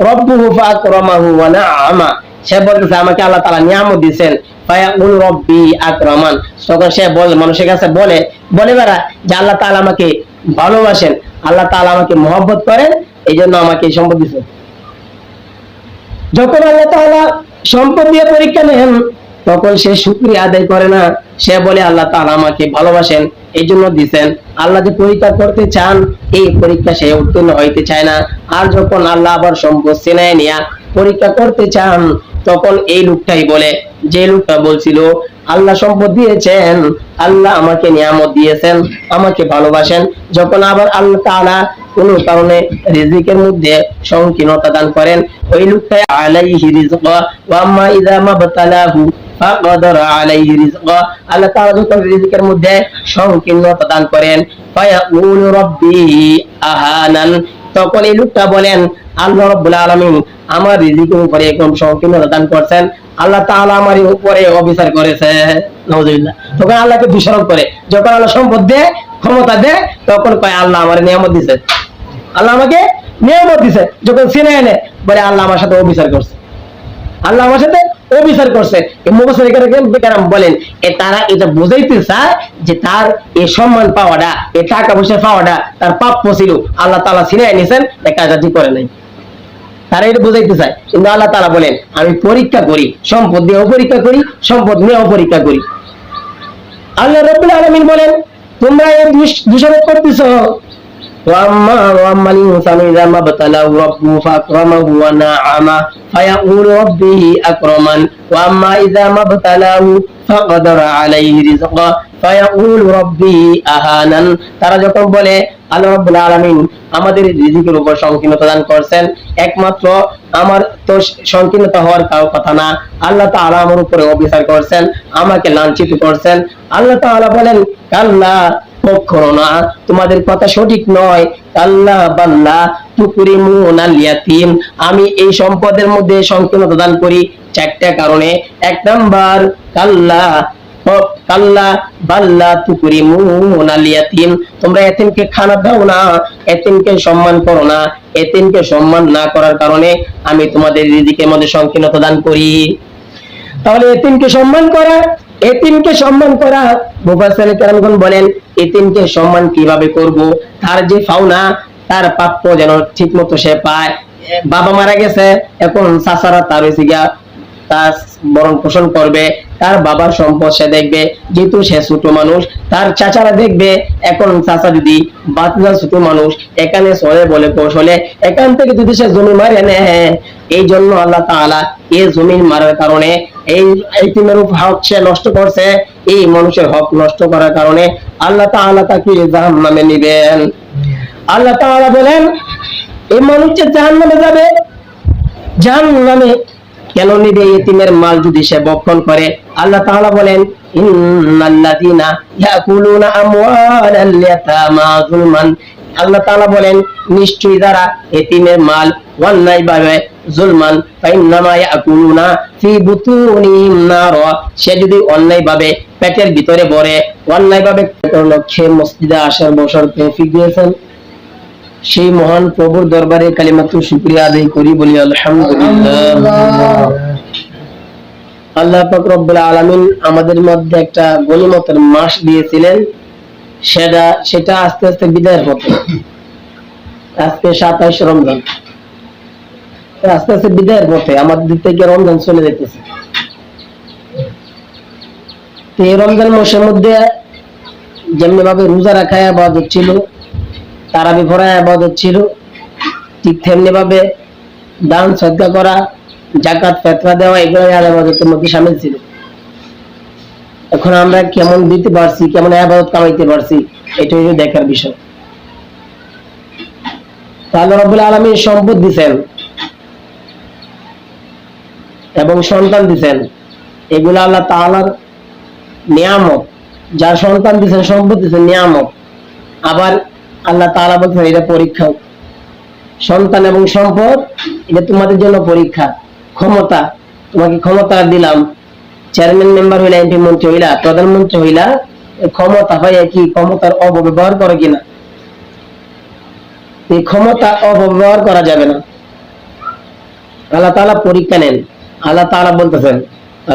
রব্বুহু ফাকরামাহু ওয়া নাআমা, সে বলতেছে আমাকে আল্লাহ তাআলা নিয়ামত দিয়েছেন। ফায়াকুল রব্বি আকরামান, তখন সে বলে, মানুষের কাছে বলে বেড়া যে আল্লাহ তাআলা আমাকে ভালোবাসেন, আল্লাহ তাআলা আমাকে মহব্বত করেন, এই জন্য আমাকে এই সম্পদ দিয়েছেন। যখন আল্লাহ তাআলা সম্পদ দিয়ে পরীক্ষা নেন, তখন সে শুকরিয়া আদায় করে না, সে বলে আল্লাহ তাআলা আমাকে ভালোবাসেন এই জন্য দিচ্ছেন। আল্লাহ যে পরীক্ষা করতে চান, এই পরীক্ষা সে উত্তীর্ণ হইতে চায় না। আর যখন আল্লাহ আবার সম্পদ ছিনায় নিয়ে পরীক্ষা করতে চান, তখন এই লোকটাই বলে, যে লোকটা বলছিল আল্লাহ সম্পদ দিয়েছেন, আল্লাহ আমাকে নিয়ামত দিয়েছেন, আমাকে ভালোবাসেন, যখন আবার আল্লাহ তাআলা কোন কারণে রিজিকের মধ্যে সংকীর্ণতা দান করেন, ওই লোকটা আলাইহি রিজকা ওয়া আম্মা ইযা মাবতালাহু ফাকদারা আলাইহি রিজকা, আল্লাহ তাআলা যখন রিজিকের মধ্যে সংকীর্ণতা দান করেন, ফায়াকুলু রব্বি আহানান, তখন এই লোকটা বলেন আল্লাহ রাব্বুল আলামিন আমার রিজিকের উপরে এরকম সংকীর্ণতা দান করছেন, আল্লাহ তাআলা আমার উপরে অবিচার করেছে। নাউজুবিল্লাহ। তখন আল্লাহকে দোষারোপ করে। যখন আল্লাহ সম্পদ দেয়, ক্ষমতা দেয়, তখন কয় আল্লাহ আমার নিয়ামত দিয়েছে, আল্লাহ আমাকে নিয়ামত দিয়েছে। যখন ছিনিয়ে এনে বলে আল্লাহ আমার সাথে অবিচার করছে, আল্লাহ আমার সাথে অবিচার করছে। এই মুফাসসিরগণ বলেন তারা এটা বুঝাইতে চায় যে তার এই সম্মান পাওয়াটা, এই টাকা পয়সা পাওয়াটা তার প্রাপ্য ছিল, আল্লাহ তাআলা ছিনিয়ে নিয়েছেন, এই কাজটা ঠিক করে নাই। তারা এটা বুঝাইতে চায়, কিন্তু আল্লাহ তাআলা বলেন আমি পরীক্ষা করি, সম্পদ দিয়েও পরীক্ষা করি, সম্পদ নিয়েও পরীক্ষা করি। আল্লাহ রাব্বুল আলামিন বলেন তোমরা এই দোষারোপ করতেছো, وأما الإنسان إذا ما ابتلاه ربه فأكرمه ونعمه فيقول ربي أكرمن وأما إذا ما ابتلاه فقدر عليه رزقه فيقول ربي أهانن। তারা যখন বলে আল্লাহ রাব্বুল আলামিন আমাদের রিজিকের উপর সংকীর্ণতা দান করছেন, একমাত্র আমার তো সংকীর্ণতা হওয়ার কথা না, আল্লাহ তাআলা আমার উপরে অবিচার করছেন, আমাকে লাঞ্ছিত করছেন। আল্লাহ তাআলা বলেন কাল্লা, কখনো না, তোমাদের কথা সঠিক নয়। কাল্লা বাল্লা তুকরিমুনাল ইয়াতীম, আমি এই সম্পদের মধ্যে সংকীর্ণতা দান করি চারটা কারণে। এক নাম্বার কাল্লা বাল্লা তুকরিমুনাল ইয়াতীম, তোমরা এতিমকে খানা দাও না, এতিমকে সম্মান করো না, এতিমকে সম্মান না করার কারণে আমি তোমাদের রিজিকের মধ্যে সংকীর্ণতা দান করি। তাহলে এতিমকে সম্মান করা, এতিমকে সম্মান করা, মুফাসসিরিন কেরামগণ বলেন এতিমকে সম্মান কিভাবে করব, তার যে পাওনা, তার প্রাপ্য যেন ঠিকমতো সে পায়। বাবা মারা গেছে, এখন চাচারা তার হইছে গিয়া তার ভরণ পোষণ করবে, তার বাবার সম্পদ সে দেখবে, যেহেতু সে ছোট মানুষ, তার চাচারা দেখবে। এখন চাচা যদি বাচ্চা ছোট মানুষ, এখানে চলে বলে কৌশলে এখান থেকে যদি সে জমি মারে নেয়, এই জন্য আল্লাহ তাআলা এই জমি মারার কারণে এই এতিমের হক সে নষ্ট করছে, এই মানুষের হক নষ্ট করার কারণে আল্লাহ তাআলা তাকে জাহান্নামে নিবেন। আল্লাহ তাআলা বলেন এই মানুষ যে জাহান্নামে যাবে, জাহান্নামে কেন নিবে? এতিমের মাল যদি সে ভক্ষণ করে। আল্লাহ তাআলা বলেন ইন্নাল্লাযীনা ইয়াকুলুনা আমওয়ালাল ইয়াতামা যুলমান, আল্লাহ তাআলা বলেন নিশ্চয়ই যারা এতিমের মাল অন্যায়ভাবে জুলমান ফাইন্নামা ইয়াকুলুনা ফি বুতুনিহিম নার, সে যদি অন্যায়ভাবে পেটের ভিতরে ভরে, অন্যায়ভাবে লক্ষ্যে মসজিদে আসার বসার তৌফিক দিয়েছেন, সেই মহান প্রভুর দরবারে কালিমাতু শুকরিয়া আদায় করি, বলি আলহামদুলিল্লাহ। আল্লাহ পাক রব্বুল আলামিন আমাদের মধ্যে একটা গনিমতের মাস দিয়েছিলেন, সেটা আস্তে আস্তে বিদায়ের পথে। আজকে 27 রমজান, আস্তে আস্তে বিদায়ের পথে, আমাদের থেকে রমজান চলে যেতেছে। এই রমজান মাসের মধ্যে যেমনি ভাবে রোজা রাখা ইবাদত ছিল, তারাবি পড়া ইবাদত ছিল, ঠিক তেমনি ভাবে দান সদকা করা, যাকাত ফিতরা দেওয়া, এগুলো ইবাদতের মধ্যে শামিল ছিল। এখন আমরা কেমন দিতে পারছি, কেমন ইবাদত কামাইতে পারছি, এটা হলো দেখার বিষয়। আল্লাহ রাব্বুল আলামিন সম্পদ দিবেন এবং সন্তান দিবেন, এগুলো আল্লাহ তাআলার নিয়ামত। যার সন্তান দিবেন, সম্পদ দিবেন, নিয়ামত। আবার আল্লাহ তাআলা বলেন এটা পরীক্ষা, সন্তান এবং সম্পদ এটা তোমাদের জন্য পরীক্ষা। ক্ষমতা, তোমাকে ক্ষমতা দিলাম, চেয়ারম্যান মেম্বার হইলা, এমপি মন্ত্রী হইলা, প্রধানমন্ত্রী হইলা, ক্ষমতা পাইয়া কি ক্ষমতার অপব্যবহার করে কিনা? এই ক্ষমতা অপব্যবহার করা যাবে না। আল্লাহ তাআলা পরীক্ষা নেন। আল্লাহ তাআলা বলতেছেন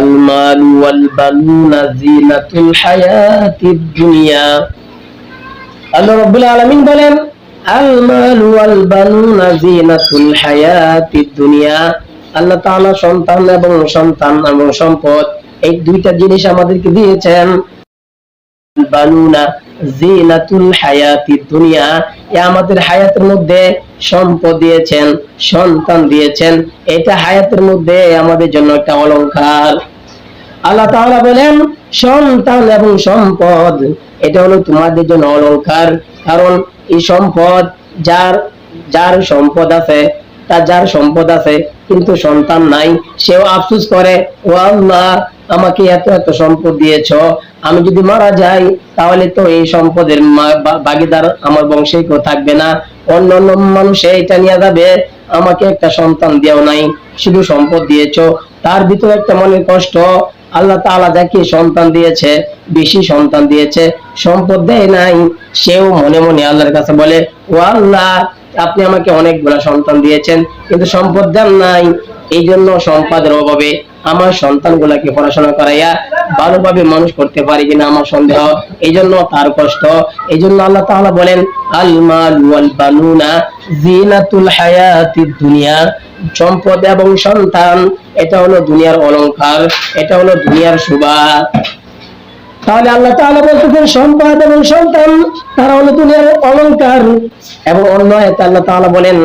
আল মালু ওয়াল বানুনা জিনাতুল হায়াতিদ দুনিয়া। আল্লাহ রাব্বুল আলামিন বলেন আল মালু ওয়াল বানুনা জিনাতুল হায়াতিদ দুনিয়া। আল্লাহ তাআলা সন্তান এবং সম্পদ এই দুইটা জিনিস আমাদেরকে দিয়েছেন। বানুনা জিনাতুল হায়াতিদ দুনিয়া, আমাদের হায়াতের মধ্যে সম্পদ দিয়েছেন, সন্তান দিয়েছেন, এটা হায়াতের মধ্যে আমাদের জন্য একটা অলংকার। আল্লাহ তাআলা বলেন সন্তান এবং সম্পদ এটা হলো তোমাদের জন্য অলংকার। কারণ এই সম্পদ যার সম্পদ আছে, যার সম্পদ আছে কিন্তু সন্তান নাই, সেও আফসোস করে, ও আল্লাহ আমাকে এত এত সম্পদ দিয়েছো, আমি যদি মারা যাই তাহলে তো এই সম্পদের ভাগীদার আমার বংশে কেউ থাকবে না, অন্য অন্য মানুষ এটা নিয়ে যাবে, আমাকে একটা সন্তান দিও নাই, শুধু সম্পদ দিয়েছো। তার ভিতরে একটা মনের কষ্ট। আল্লাহ তাআলা যাকে সন্তান দিয়েছে, বেশি সন্তান দিয়েছে, সম্পদ দেয় নাই, সেও মনে মনে আল্লাহর কাছে বলে, ও আল্লাহ আপনি আমাকে অনেকগুলা সন্তান দিয়েছেন কিন্তু সম্পদ দেন নাই, এই জন্য সম্পদের অভাবে আমার সন্তানগুলাকে পড়াশোনা করাইয়া ভালোভাবে মানুষ করতে পারি কিনা আমার সন্দেহ, এই জন্য তার কষ্ট। এই জন্য আল্লাহ তাআলা বলেন আল মাল ওয়াল বানুনা জিনাতুল হায়াতিদ দুনিয়া, সম্পদ এবং সন্তান এটা হলো দুনিয়ার অলংকার, এটা হলো দুনিয়ার শোভা। তাহলে আল্লাহ তাআলা বলতেছেন সম্পদ এবং সন্তান তারা হলো দুনিয়ার অলংকার। এবং অন্য আয়াতে আল্লাহ তাআলা বলেন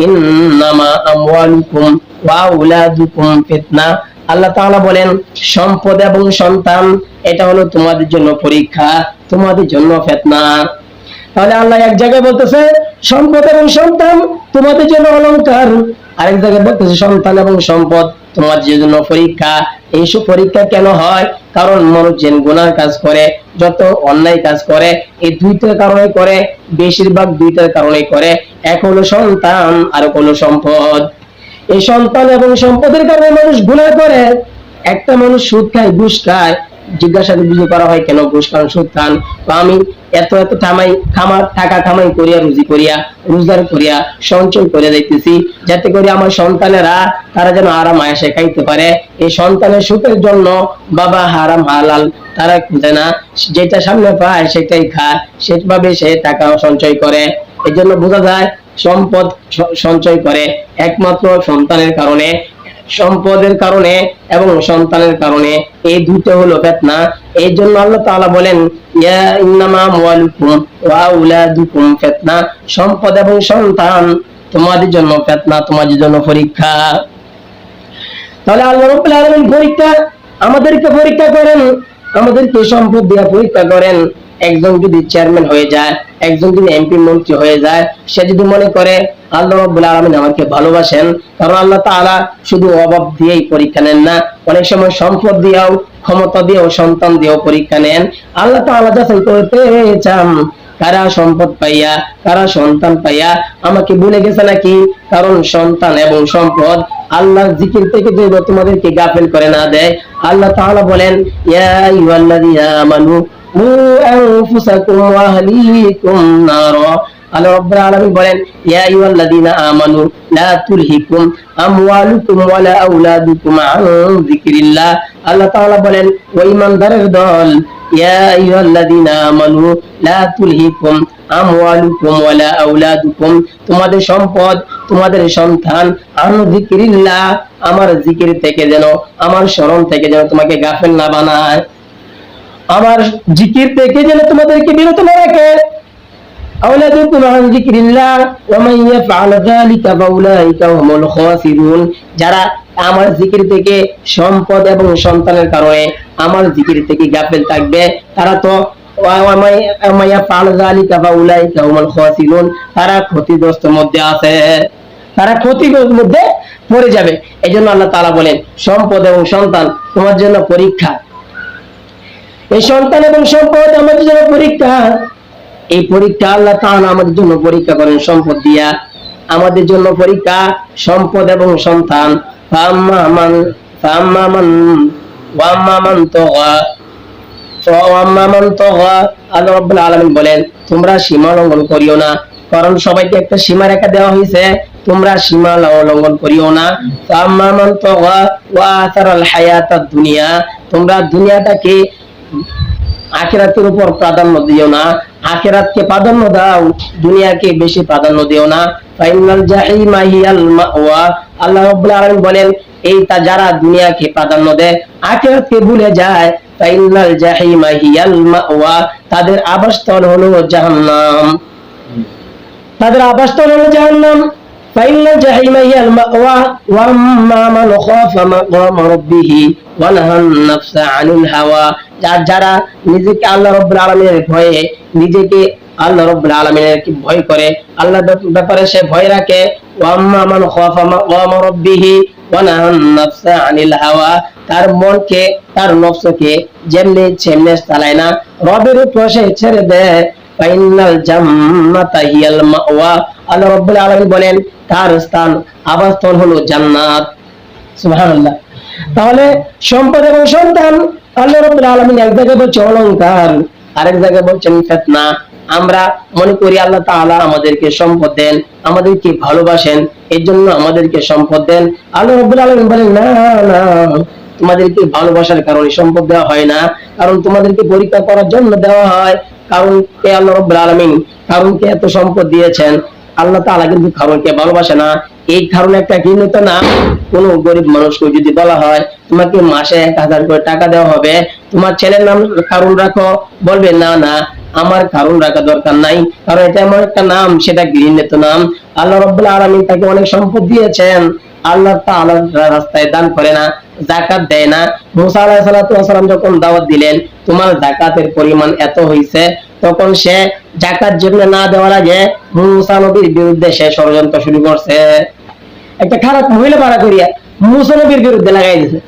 ইন্নামা আমওয়ালুকুম ওয়া আওলাদুকুম ফিতনা। আল্লাহ তাআলা বলেন সম্পদ এবং সন্তান এটা হলো তোমাদের জন্য পরীক্ষা, তোমাদের জন্য ফিতনা। তাহলে আল্লাহ এক জায়গায় বলতেছে সম্পদ এবং সন্তান তোমাদের জন্য অলংকার, আরেক জায়গায় বলতেছে সন্তান এবং সম্পদ তোমাদের জন্য পরীক্ষা। এইসব পরীক্ষা কেন হয়? কারণ মানুষ যে গুনাহ কাজ করে, যত অন্যায় কাজ করে, এই দুইটার কারণে করে, বেশিরভাগ দুইটার কারণে করে। এক হলো সন্তান আর এক হলো সম্পদ। এই সন্তান এবং সম্পদের কারণে মানুষ গুনাহ করে। একটা মানুষ সুদ খায়, ঘুষ খায়, জিজ্ঞাসা করা হয় কেন ঘুষ খান সুদ খান, আমি এত এত টাকা কামাই করিয়া রুজি করিয়া রোজগার করিয়া সঞ্চয় করে যাইতেছি যাতে করে আমার সন্তানেরা তারা যেন আরাম আয়েশে খাইতে পারে। এই সন্তানের সুখের জন্য বাবা হারাম হালাল তারা খুঁজে না, যেটা সামনে পায় সেটাই খায়, সেভাবে সে টাকা সঞ্চয় করে। এই জন্য বোঝা যায় সম্পদ সঞ্চয় করে একমাত্র সন্তানের কারণে, সম্পদের কারণে এবং সন্তানের কারণে। এই দুটো হলো ফিতনা। এই জন্য আল্লাহ তাআলা বলেন ইয়া ইন্নামা আমওয়ালুকুম ওয়া আওলাদুকুম ফিতনা, সম্পদ এবং সন্তান তোমাদের জন্য ফিতনা, তোমাদের জন্য পরীক্ষা। তাহলে আল্লাহ রাব্বুল আলামিন আমাদেরকে পরীক্ষা করেন, আমাদেরকে সম্পদ দিয়ে পরীক্ষা করেন। একজন যদি চেয়ারম্যান হয়ে যায়, একজন যদি এমপি মন্ত্রী হয়ে যায়, সে যদি মনে করে আল্লাহ রাব্বুল আলামিন আমাকে ভালোবাসেন, কারণ আল্লাহ তাআলা শুধু অভাব দিয়েই পরীক্ষা নেন না, অনেক সময় সম্পদ দিয়েও, ক্ষমতা দিয়েও, সন্তান দিয়েও পরীক্ষা নেন। আল্লাহ তাআলা যাচাই করতে চান কারা সম্পদ পাইয়া, কারা সন্তান পাইয়া আমাকে ভুলে গেছে নাকি। কারণ সন্তান এবং সম্পদ আল্লাহর জিকির থেকে যে তোমাদেরকে গাফেল করে না দেয়। আল্লাহ তাআলা বলেন ইয়া আইয়ুহাল্লাযীনা আমানু আনফুসাকুম ওয়া আহলিকুম নারা। আল্লাহ রাব্বুল আলামিন বলেন ইয়া আইয়ুহাল্লাযীনা আমানু লা তুলহিকুম আমওয়ালুকুম ওয়ালা আওলাদুকুম আন যিকরিল্লাহ। আল্লাহ তাআলা বলেন ও ঈমানদারের দল, ইয়া আইয়ুহাল্লাযীনা আমানু লা তুলহিকুম আমওয়ালুকুম ওয়ালা আওলাদুকুম, তোমাদের সম্পদ, তোমাদের সন্তান, আন যিকরিল্লাহ, আমার জিকির থেকে যেন, আমার স্মরণ থেকে যেন তোমাকে গাফেল না বানায়, আমার জিকির থেকে যেন তোমাদেরকে বিরত না রাখে। আওলাদুকুম আন যিকরিল্লাহ ওয়া মান ইয়াফআল যালিকা ফাউলাইকা হুমুল খাসিরুন, যারা আমার জিকির থেকে, সম্পদ এবং সন্তানের কারণে আমার জিকির থেকে গাফেল থাকবে, তারা তো তারা ক্ষতিগ্রস্তের মধ্যে আছে, তারা ক্ষতিগ্রস্তের মধ্যে পড়ে যাবে। এই জন্য আল্লাহ তাআলা বলেন সম্পদ এবং সন্তান তোমার জন্য পরীক্ষা। এই সন্তান এবং সম্পদ আমাদের জন্য পরীক্ষা। এই পরীক্ষা আল্লাহ তাআলা আমাদের জন্য পরীক্ষা করেন সম্পদ দিয়া, আমাদের জন্য পরীক্ষা সম্পদ এবং সন্তান। আল্লাহ রাব্বুল আলামিন বলেন তোমরা সীমা লঙ্ঘন করিও না, কারণ সবাইকে একটা সীমা রেখা দেওয়া হয়েছে, তোমরা সীমা লঙ্ঘন করিও না। ফাম্মান তাগা ওয়া আসারাল হায়াতাদ দুনিয়া, তোমরা দুনিয়াটাকে আখিরাতের উপর প্রাধান্য দিও না, আখিরাতকে প্রাধান্য দাও, দুনিয়াকে বেশি প্রাধান্য দিও না। ফাইনাল জাহিমা হিয়াল মাওয়া, আল্লাহ রাব্বুল আলামিন বলেন এইটা যারা দুনিয়াকে প্রাধান্য দেয়, আখিরাতকে ভুলে যায়, ফাইনাল জাহিমা হিয়াল মাওয়া, তাদের আবাসস্থল হলো জাহান্নাম, তাদের আবাসস্থল হলো জাহান্নাম। ফাইনাল জাহিমা হিয়াল মাওয়া ওয়া আম্মা মান খাফা মাকাম রাব্বিহি ওয়া নাহান নাফসা আনিল হাওয়া, যারা নিজেকে আল্লাহ রাব্বুল আলামিনের ভয়ে, নিজেকে আল্লাহ রাব্বুল আলামিনের কি ভয় করে, আল্লাহর ব্যাপারে সে ভয় রাখে, ওয়া আম্মা মান খাফা মাকাম রাব্বিহি ওয়া নাহান নাফসা আনিল হাওয়া, তার মনকে তার নফসকে যেমনি সেমনে চালায় না, রবের উপর সে ছেড়ে দেয়, ফাইনাল জান্নাতা হিয়াল মাওয়া, আল্লাহ রাব্বুল আলামিন বলেন তার স্থান আবাসস্থল হলো জান্নাত। সুবহানাল্লাহ। তাহলে সম্পদ এবং সন্তান আল্লাহ রাব্বুল আলামিন এক জায়গায় বলছেন অলংকার, আরেক জায়গায় বলছেন ফিতনা। আমরা মনে করি আল্লাহ তাআলা আমাদেরকে সম্পদ দেন, আমাদেরকে ভালোবাসেন, এর জন্য আমাদেরকে সম্পদ দেন। আল্লাহ রাব্বুল আলামিন বলেন না না, তোমাদেরকে ভালোবাসার কারণে সম্পদ দেওয়া হয় না, কারণ তোমাদেরকে পরীক্ষা করার জন্য দেওয়া হয়। কারণ কে আল্লাহ রাব্বুল আলামিন কারণকে এত সম্পদ দিয়েছেন, আল্লাহ তাআলা কিন্তু কারণকে ভালোবাসে না। এই কারণে একটা ঘৃণিত নাম, কোন গরিব মানুষকে যদি বলা হয় তোমাকে মাসে 1000 করে টাকা দেওয়া হবে, তোমার ছেলের নাম কারণ রাখো, বলবে না না আমার কারণ রাখা দরকার নাই, কারণ এটা এমন একটা নাম, সেটা ঘৃণিত নাম। আল্লাহ রাব্বুল আলামিন তাকে অনেক সম্পদ দিয়েছেন, আল্লাহ তাআলার রাস্তায় দান করে না, যাকাত দেয় না। মুসা আলাইহিস সালাতু ওয়াস সালাম যখন দাওয়াত দিলেন তোমার যাকাতের পরিমাণ এত হইছে, তখন সে যাকাত জন্য না দেওয়ার আগে মুসা নবীর বিরুদ্ধে সে ষড়যন্ত্র শুরু করছে। একটা খারাপ মহিলা ভাড়া করিয়া মুসা নবীর বিরুদ্ধে লাগাই দিছে,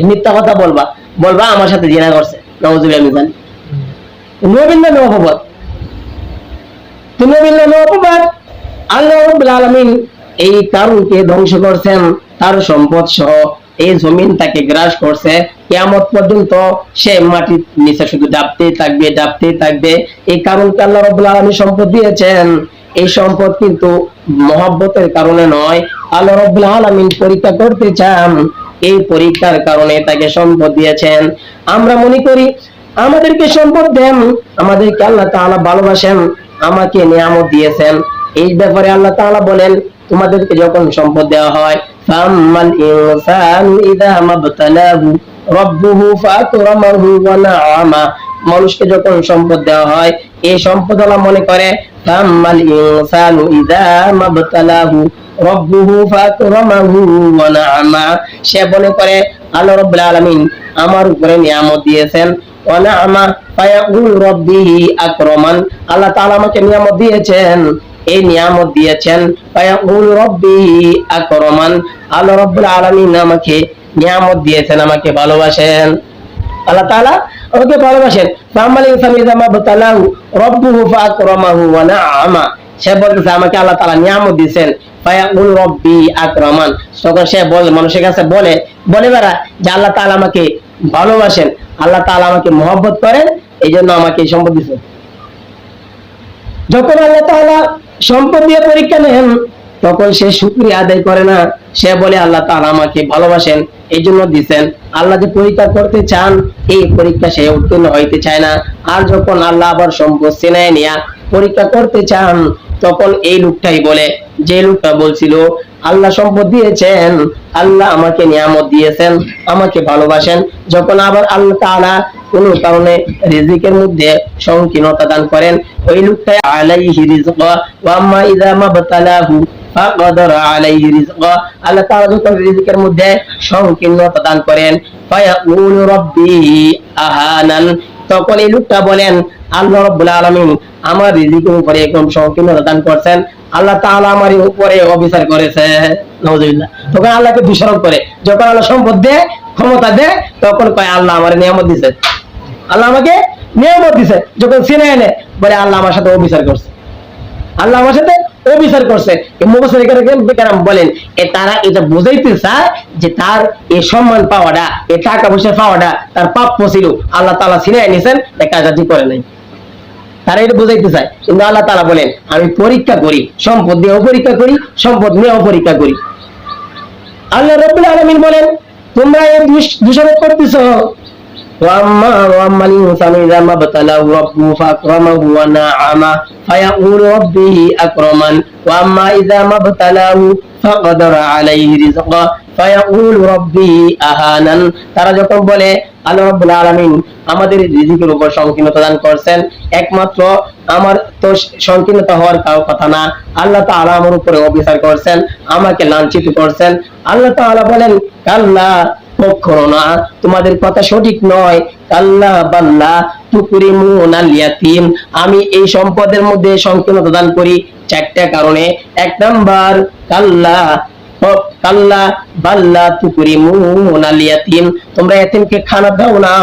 মিথ্যা কথা বলবা, বলবা আমার সাথে জিনা করছে, নাউযুবিল্লাহ মিন যালিক। নবীর নামে অপবাদ, নবীর নামে অপবাদ। আল্লাহ রাব্বুল আলামিন এই কারণকে ধ্বংস করছেন, তার সম্পদ সহ এই জমিনটাকে গ্রাস করছে, কিয়ামত পর্যন্ত সে মাটির নিচে শুধু ডাবতেই থাকবে, ডাবতেই থাকবে। এই কারণকে আল্লাহ রাব্বুল আলামিন সম্পদ দিয়েছেন। এই সম্পদ কিন্তু মহব্বতের কারণে নয়, আল্লাহ রাব্বুল আলামিন পরীক্ষা করতে চান, এই পরীক্ষার কারণে তাকে সম্পদ দিয়েছেন। আমরা মনে করি আমাদেরকে সম্পদ দেন, আমাদেরকে আল্লাহ তাআলা ভালোবাসেন, আমাকে নিয়ামত দিয়েছেন। এই ব্যাপারে আল্লাহ তাআলা বলেন তোমাদেরকে যখন সম্পদ দেওয়া হয়, ফাম্মাল ইনসানু ইযা মাবতালাহু রাব্বুহু ফাকরামাহু ওয়া নাআমা, মানুষকে যখন সম্পদ দেওয়া হয় এই সম্পদ আল্লাহ মনে করে, ফাম্মাল ইনসানু ইযা মাবতালাহু রাব্বুহু ফাকরামাহু ওয়া নাআমা, সে মনে করে আল্লাহ রাব্বুল আলামিন আমার উপরে নিয়ামত দিয়েছেন, ওয়া নাআমা ফায়াকুল রাব্বি আকরামান, আল্লাহ তাআলা আমাকে নিয়ামত দিয়েছেন, এই নিয়ামত দিয়েছেন, ফায়াকুল রাব্বি আকরামান, আল্লাহ রাব্বুল আলামিন আমাকে নিয়ামত দিয়েছেন, আমাকে ভালোবাসেন, আল্লাহ তাআলা আমাকে ভালোবাসেন। ফামাল ইনসানু ইযা মাবতালাহু রাব্বুহু ফাকরামাহু ওয়া নাআমা, সে বলতেছে আমাকে আল্লাহ তাআলা নিয়ামত দিয়েছেন, ফায়াকুল রাব্বি আকরামান, তখন সে বলে, মানুষের কাছে বলে বেড়া যে আল্লাহ তাআলা আমাকে ভালোবাসেন, আল্লাহ তাআলা আমাকে মহব্বত করেন, এই জন্য আমাকে এই সম্পদ দিয়েছেন। যখন আল্লাহ তাআলা সম্পদ দিয়ে পরীক্ষা নেন তখন সে শুকরিয়া আদায় করে না, সে বলে আল্লাহ তাআলা আমাকে ভালোবাসেন এই জন্য দিয়েছেন। আল্লাহ যে পরীক্ষা করতে চান এই পরীক্ষা সে উত্তীর্ণ হইতে চায় না। আর যখন আল্লাহ আবার সম্পদ ছিনায় নিয়ে পরীক্ষা করতে চান তখন এই লোকটাই বলে, যে লোকটা বলছিল আল্লাহ সম্পদ দিয়েছেন, আল্লাহ আমাকে নিয়ামত দিয়েছেন, আমাকে ভালোবাসেন, যখন আবার আল্লাহ তাআলা কোনো কারণে রিজিকের মধ্যে সংকীর্ণতা দান করেন, ওই লোকটা আলাইহি রিজকা ওয়া আম্মা ইযা মাবতালাহু ফাকাদারা আলাইহি রিজকা, আল্লাহ তাআলা যখন রিজিকের মধ্যে সংকীর্ণতা দান করেন, ফায়াকুলু রাব্বি আহানান, তখন এই লোকটা বলেন আল্লাহ রাব্বুল আলামিন আমার রিজিকের উপরে এরকম সংকীর্ণতা দান করছেন, আল্লাহ তাআলা আমার উপরে অবিচার করেছে, নাউযুবিল্লাহ। তখন আল্লাহকে দোষারোপ করে, যখন আল্লাহ সম্পদ দেয়, ক্ষমতা দেয়, তখন কয় আল্লাহ আমার নিয়ামত দিয়েছে, আল্লাহ আমাকে নিয়ামত দিয়েছে। যখন ছিনায় এনে বলে আল্লাহ আমার সাথে অবিচার করছে, আল্লাহ আমার সাথে অবিচার করছে। মুফাসসিরিন বলেন তারা এটা বুঝাইতে চায় যে তার এই সম্মান পাওয়াটা, এই টাকা পয়সা পাওয়াটা তার প্রাপ্য ছিল, আল্লাহ তাআলা ছিনায় নিয়েছেন, এই কাজটি করে নাই। তারা এটা বোঝাইতে চায়, কিন্তু আল্লাহ তাআলা বলেন আমি পরীক্ষা করি, সম্পদ দিয়েও পরীক্ষা করি, সম্পদ নিয়েও পরীক্ষা করি। আল্লাহ রাব্বুল আলামিন বলেন তোমরা এই দোষারোপ করতেছো, ওয়াম্মা লিনসানি ইযা মাবতালাহু রাব্বুহু ফাআকরামাহু ওয়া না'আমা ফায়াকুলু রাব্বি আকরামান ওয়া আম্মা ইযা মাবতালাহু ফাকাদারা আলাইহি রিজকা ফায়াকুলু রাব্বি আহানান। তারা যখন বলে আল্লাহ রাব্বুল আলামিন আমাদের রিজিকের উপর সংকীর্ণতা দান করছেন, একমাত্র আমার তো সংকীর্ণতা হওয়ার কারো কথা না, আল্লাহ তাআলা আমার উপরে অবিচার করছেন, আমাকে লাঞ্ছিত করছেন। আল্লাহ তাআলা বলেন কাল্লা, কখনো না, তোমাদের কথা সঠিক নয়। কাল্লা বাল্লা তুকরিমুনাল ইয়াতীম, আমি এই সম্পদের মধ্যে সংকীর্ণতা দান করি চারটা কারণে। এক নাম্বার কাল্লা কাল্লা বাল্লা তুকরিমুনাল ইয়াতীম, তোমরা এতিমকে খানা দাও না,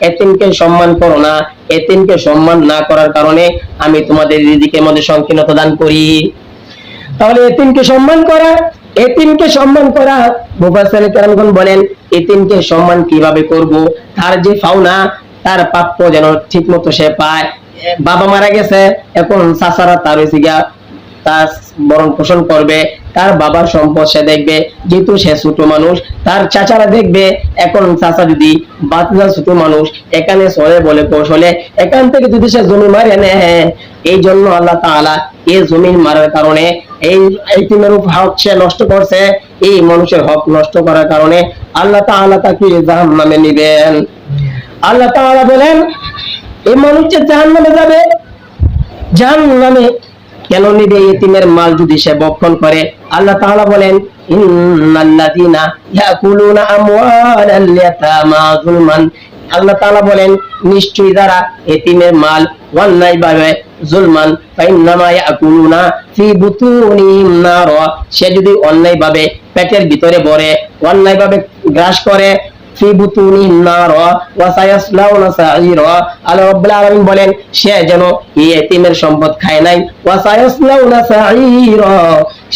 এতিমকে সম্মান করো না, এতিমকে সম্মান না করার কারণে আমি তোমাদের রিজিকের মধ্যে সংকীর্ণতা দান করি। তাহলে এতিমকে সম্মান করা, এতিমকে সম্মান করা, মুফাসসিরিন কেরামগণ বলেন এতিমকে সম্মান কিভাবে করব, তার যে পাওনা, তার প্রাপ্য যেন ঠিকমতো সে পায়। বাবা মারা গেছে, এখন চাচারা তার হইছে গিয়া তার ভরণ পোষণ করবে, তার বাবার সম্পদ সে দেখবে, যেহেতু সে ছোট মানুষ, তার চাচারা দেখবে। এখন চাচা যদি বাচ্চা ছোট মানুষ, এখানে চলে বলে কৌশলে এখান থেকে যদি সে জমি মারে নেয়, এই জন্য আল্লাহ তাআলা এই জমি মারার কারণে এই এতিমের হক সে নষ্ট করছে, এই মানুষের হক নষ্ট করার কারণে আল্লাহ তাআলা তাকে জাহান্নামে নিবেন। আল্লাহ তাআলা বলেন এই মানুষ যে জাহান্নামে যাবে, জাহান্নামে কেন নিবে? এতিমের মাল যদি সে ভক্ষণ করে। আল্লাহ তাআলা বলেন ইন্নাল্লাযীনা ইয়াকুলুনা আমওয়ালাল ইয়াতামা যুলমান, আল্লাহ তাআলা বলেন নিশ্চয়ই যারা এতিমের মাল অন্যায়ভাবে যুলমান ফাইন্নামা ইয়াকুলুনা ফি বুতুনিহিম নার, সে যদি অন্যায়ভাবে পেটের ভিতরে ভরে, অন্যায়ভাবে গ্রাস করে, ফি বুতুনিহিম নার ওয়া সায়াসলাউনা সাঈরা, আল্লাহ রাব্বুল আলামিন বলেন সে যেন এই এতিমের সম্পদ খায় নাই, ওয়া সায়াসলাউনা সাঈরা,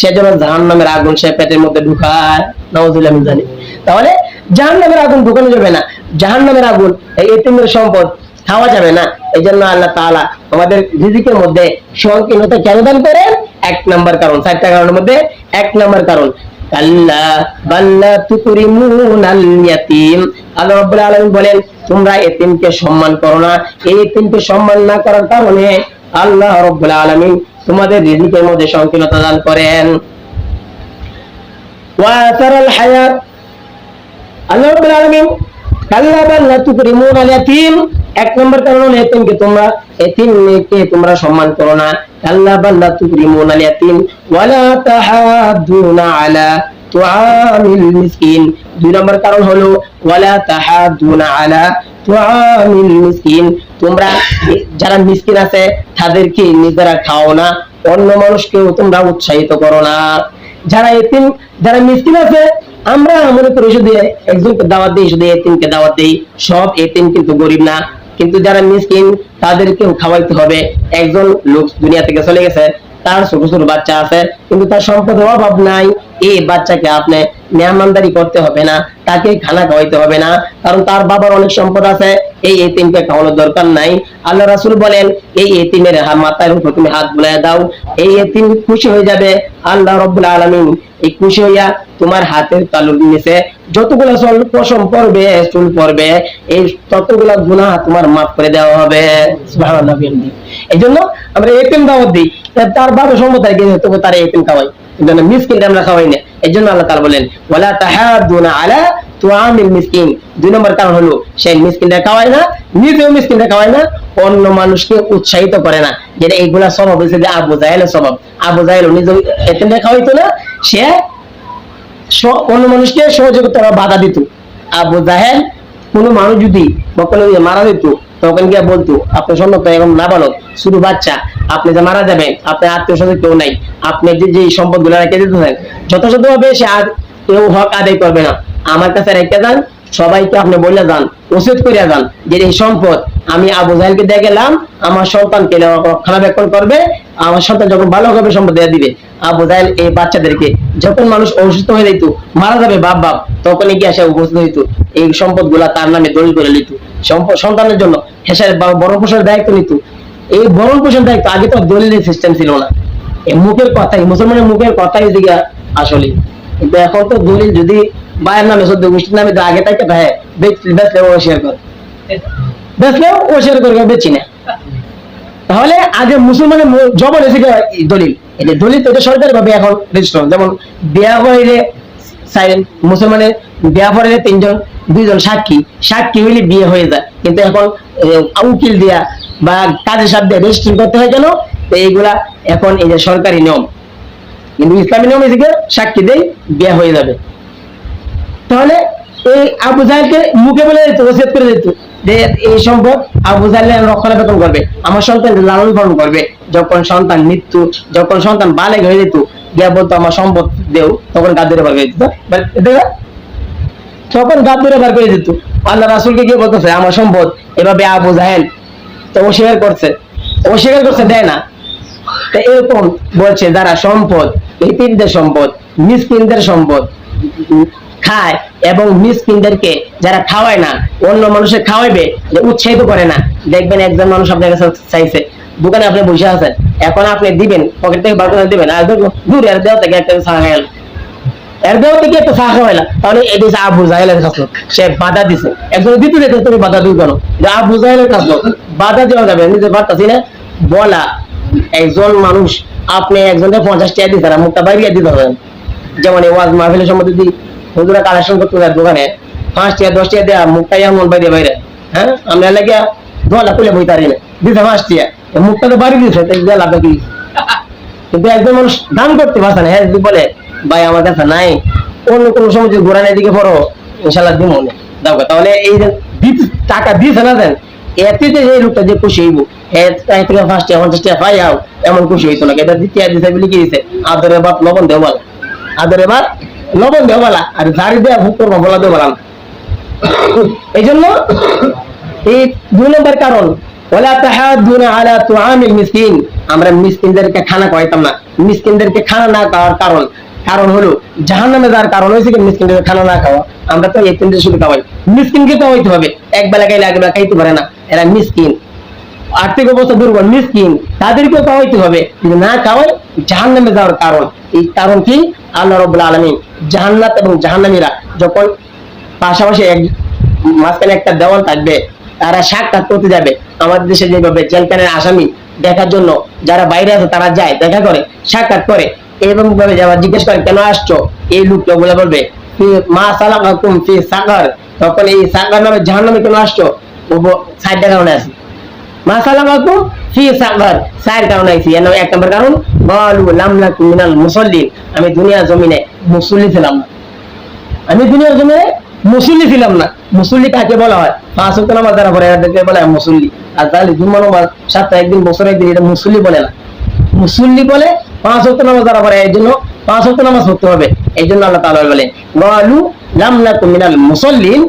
সে যেন জাহান্নামের আগুন সে পেটের মধ্যে ঢুকায়। নাউযুবিল্লাহ মিন যালিক। তাহলে জাহান্নামের আগুন ঢুকানো যাবে না, জাহান্নামের আগুন এই এতিমের সম্পদ খাওয়া যাবে না। এই জন্য আল্লাহ তাআলা আমাদের রিজিকের মধ্যে সংকীর্ণতা কেন দান করেন? এক নাম্বার কারণ, চারটা কারণের মধ্যে এক নাম্বার কারণ কাল্লা বাল্লা তুকরিমুনাল ইয়াতীম, আল্লাহ রাব্বুল আলামিন বলেন তোমরা এতিমকে সম্মান করো না, এই এতিমকে সম্মান না করার কারণে আল্লাহ রাব্বুল আলামিন তোমাদের রিজিকের মধ্যে সংকীর্ণতা দান করেন। ওয়া তারাল হায়াত, আল্লাহ রাব্বুল আলামিন কাল্লা বাল্লা তুকরিমুনাল ইয়াতীম, এক নম্বর কারণ হলো এতিমকে তোমরা সম্মান করো না। কাল্লা বাল্লা তুকরিমুনাল ইয়াতীম ওয়ালা তাহাদুনা আলা তুআমিল মিসকিন, দুই নম্বর কারণ হলো ওয়ালা তাহাদুনা আলা তুআমিল মিসকিন, তোমরা যারা মিসকিন আছে তাদেরকে নিজেরা খাও না, অন্য মানুষকেও তোমরা উৎসাহিত করো না। যারা এতিম, যারা মিসকিন আছে, আমরা মনে করি শুধু একজনকে দাওয়াত দিই, শুধু এতিমকে দাওয়াত দিই, সব এতিম কিন্তু গরিব না, কিন্তু যারা মিসকিন তাদেরকেও খাওয়াইতে হবে। একজন লোক দুনিয়া থেকে চলে গেছে, তার ছোট ছোট বাচ্চা আছে, কিন্তু তার সম্পদের অভাব নাই, এই বাচ্চাকে আপনি মেহমানদারি করতে হবে না, তাকে খানা খাওয়াইতে হবে না, কারণ তার বাবার অনেক সম্পদ আছে, এই এতিমকে খাওয়ানোর দরকার নাই। আল্লাহ রাসূল বলেন এই এতিমের মাথার উপর তুমি হাত বুলায় দাও, এই এতিম খুশি হয়ে যাবে। আল্লাহ রাব্বুল আলামিন এই খুশি হইয়া তোমার হাতের তালুর নিচে যতগুলো পশম পড়বে, চুল পড়বে, এই ততগুলো গুনাহ তোমার মাফ করে দেওয়া হবে। সুবহানাল্লাহ। এই জন্য আমরা এতিম দাওয়াত দিই, তার বাবা সম্পদ থাকে তবু তার এতিম খাওয়াই, কিন্তু মিসকিনকে আমরা খাওয়াই না। এই জন্য আল্লাহ তাআলা বলেন ওয়ালা তাহাদুনা আলা তুআমিল মিসকিন, দুই নম্বর কারণ হলো সে মিসকিনটা খাওয়ায় না, নিজেও মিসকিনটা খাওয়ায় না, অন্য মানুষকে উৎসাহিত করে না। যেটা এইগুলা স্বভাব হয়েছে যে আবু জাহেলের স্বভাব। আবু জাহেল নিজে এতিমটা খাওয়াইতো না, সে অন্য মানুষকে সহযোগিতা বাধা দিত। আবু জাহেল কোন মানুষ যদি মারা যেত তখন গিয়ে বলতো আপনার সম্পদ এখন নাবালক, শুধু বাচ্চা, আপনি যে মারা যাবেন, আপনার আত্মীয় স্বজন কেউ নাই, আপনি যে সম্পদ গুলো রেখে দিতেছেন যথাযথ ভাবে সে আর কেউ হক আদায় করবে না, আমার কাছে রেখে যান, সবাইকে আপনি বলে যান, ওসিয়ত করিয়া যান যে এই সম্পদ আমি আবু জাহেলকে দিয়ে গেলাম, আমার সন্তানকে রক্ষণাবেক্ষণ করবে, আমার সন্তান যখন ভালো হবে সম্পদ দিয়ে দিবে। আবু জাহেল এই বাচ্চাদেরকে যখন মানুষ অসুস্থ হয়ে যেত, মারা যাবে বাপ বাপ, তখনই গিয়ে সে উপস্থিত হইত, এই সম্পদ গুলা তার নামে দলিল করে নিত, সন্তানের জন্য হেসার বড় পোষার দায়িত্ব নিত। এই ভরণ পোষণ দায়িত্ব। আগে তো দলিলের সিস্টেম ছিল না, এই মুখের কথাই, মুসলমানের মুখের কথাই দিকে আসলে। কিন্তু এখন তো দলিল যদি বায়ের নামে সদ্য গোষ্ঠীর নামে আগে থাকে হ্যাঁ বেচলেও ও শেয়ার করে, বেচলেও ও শেয়ার করে, বেচি না। তাহলে আগে মুসলমানের জবর এসে দলিল, এটা দলিল তো এটা সরকারি ভাবে এখন রেজিস্টার। যেমন বিয়া হইলে মুসলমানের বিয়া হইলে দুইজন সাক্ষী হইলে বিয়ে হয়ে যায়, কিন্তু এখন উকিল দিয়া বা কাজের সাথে রেজিস্ট্রেশন করতে হয়। কেন? এইগুলা এখন এই যে সরকারি নিয়ম, কিন্তু ইসলামী নিয়ম এদিকে সাক্ষী দেয় বিয়ে হয়ে যাবে। তাহলে এই আবু জাহেলকে মুখে বলে দিত, ওসিয়ত করে দিত যে এই সম্পদ আবু জাহেল রক্ষণাবেক্ষণ করবে, আমার সন্তান লালন পালন করবে। যখন সন্তান বালেগ হয়ে যেত, গিয়া বলতো আমার সম্পদ দেও, তখন গাদ্দুরে বার করে দিত, তখন গাদ্দুরে বার করে দিত। আল্লাহ রাসূলকে গিয়ে বলতেছে আমার সম্পদ, এভাবে আবু জাহেল তো অস্বীকার করছে, দেয় না। তো এরকম বলছে যারা সম্পদ, এতিমদের সম্পদ, মিসকিনদের সম্পদ খায় এবং মিসকিনদেরকে যারা খাওয়ায় না, অন্য মানুষের খাওয়াইবে, উৎসাহিত করে না। দেখবেন একজন মানুষ আপনার কাছে চাইছে, দোকানে আপনি বসে আছেন, এখন আপনি দিবেন, পকেট থেকে বার করে দিবেন, আর দূর এর দেওয়া থেকে একটা চা খাইল, এর দেওয়া থেকে একটা চা খাওয়াইলা, তাহলে এটি আবু জাহেলের কাছে সে বাধা দিছে। একজন দিতে যেতে তুমি বাধা দিও কেন? আবু জাহেলের কাছে বাধা দেওয়া যাবে, নিজে পারতাছি না বলা। একজন মানুষ আপনি একজনকে 50 টাকা দিতে মুখটা বাইরে দিতে হবে। যেমন এই ওয়াজ মাহফিলের সময় যদি হুজুরা কালেকশন করতে যায় দোকানে 5 টাকা 10 টাকা দেওয়া, মুখটা এমন বাইরে, হ্যাঁ আমরা লাগে দোলা খুলে বই তারি না, দিতে 5 টাকা, মুখটা তো বাড়ি দিয়েছে, তাই লাভ কি? কিন্তু একজন মানুষ দান করতে পারছে না, হ্যাঁ যদি বলে ভাই আমার কাছে নাই, অন্য কোনো সময় যদি ঘোরানোর দিকে পড়ো ইনশাল্লাহ দিব না, দাও। তাহলে এই যে টাকা দিয়েছে না দেন, এতে যে এই লোকটা যে খুশি হইব, থেকে 5 টাকা 50 টাকা পাই আও, এমন খুশি হইতো না। এটা দ্বিতীয় দিতে বলে কি দিছে, আদরে বাপ লবণ দেও বলা, আদরে বাপ লবণ দেও বলা, আর ঝাড়ি দেওয়া ভোগ করবো বলা দেও বলা। এই জন্য এই 2 নম্বর কারণ, ওয়ালা তাহাদুনা আলা তুআমিল মিসকিন, আমরা মিসকিনদেরকে খানা খাওয়াইতাম না। মিসকিনদেরকে খানা না খাওয়ার কারণ হলো জাহান্নামে যাওয়ার কারণ হয়েছে কি মিসকিনদের খানা না খাওয়া। আমরা তো এতিমদের শুধু খাওয়াই, মিসকিনকে খাওয়াইতে হবে। এক বেলা খাইলে এক বেলা খাইতে পারে না, এরা মিসকিন, আর্থিক অবস্থা দুর্বল, মিসকিন, তাদেরকেও খাওয়াইতে হবে। যদি না খাওয়াই জাহান্নামে যাওয়ার কারণ। এই কারণ কি? আল্লাহ রাব্বুল আলামিন জান্নাত এবং জাহান্নামীরা যখন পাশাপাশি মাঝখানে একটা দেওয়াল থাকবে, তারা সাক্ষাৎ করতে যাবে। আমাদের দেশে যেভাবে জেলখানার আসামি দেখার জন্য যারা বাইরে আছে তারা যায়, দেখা করে, সাক্ষাৎ করে, এবং ভাবে যাওয়া জিজ্ঞেস করে কেন আসছো, এই লোকটা বলে বলবে মা সালাকাকুম ফি সাকার, তখন এই সাকার নামে জাহান্নামে কেন আসছো, ও 60টা কারণে আছে। মা সালাকাকুম ফি সাকার 60 কারণে আইছি। এক নম্বর কারণ ক্বালু লাম নাকুম মিনাল মুসাল্লিন, আমি দুনিয়ার জমিনে মুসল্লি ছিলাম না। আমি দুনিয়ার জমিনে মুসল্লি ছিলাম না। মুসল্লি কাকে বলা হয়? 5 ওয়াক্ত নামাজ যারা পড়ে এদেরকে বলা হয় মুসল্লি। আর তাহলে জুম্মা নামাজ সপ্তাহে একদিন, বছরে একদিন, এটা মুসল্লি বলে না। মুসল্লি বলে 5 ওয়াক্ত নামাজ যারা পড়ে, এর জন্য 5 ওয়াক্ত নামাজ পড়তে হবে। এই জন্য আল্লাহ তাআলা বলেন ক্বালু লাম নাকুম মিনাল মুসাল্লিন,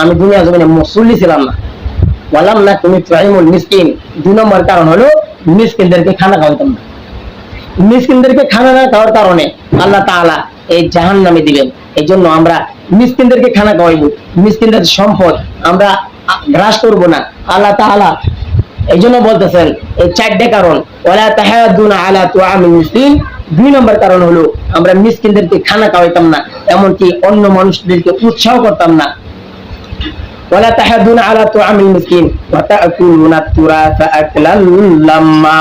আমি দুনিয়ার জমিনে মুসল্লি ছিলাম না। ওয়া লাম নাকুম তু'ইমুল মিসকিন, 2 নম্বর কারণ হলো মিসকিনদেরকে খানা খাওয়াতাম না। মিসকিনদেরকে খানা না খাওয়ার কারণে আল্লাহ তাআলা এই জাহান্নামে দিবেন। এই জন্য আমরা মিসকিনদেরকে খানা খাওয়াইব, মিসকিনদের সম্পদ আমরা গ্রাস করব না। আল্লাহ তাআলা এই জন্য বলতেছেন এই 4টা কারণ, ওয়ালা তাহাদুনা আলা তুআমিল মিসকিন। 2 নম্বর কারণ হলো আমরা মিসকিনদেরকে খানা খাওয়াইতাম না, এমনকি অন্য মানুষদেরকে উৎসাহ করতাম না। ওয়ালা তাহাদুনা আলা তুআমিল মিসকিন ওয়া তা'কুলুনা তুরাসা আকলাল লাম্মা।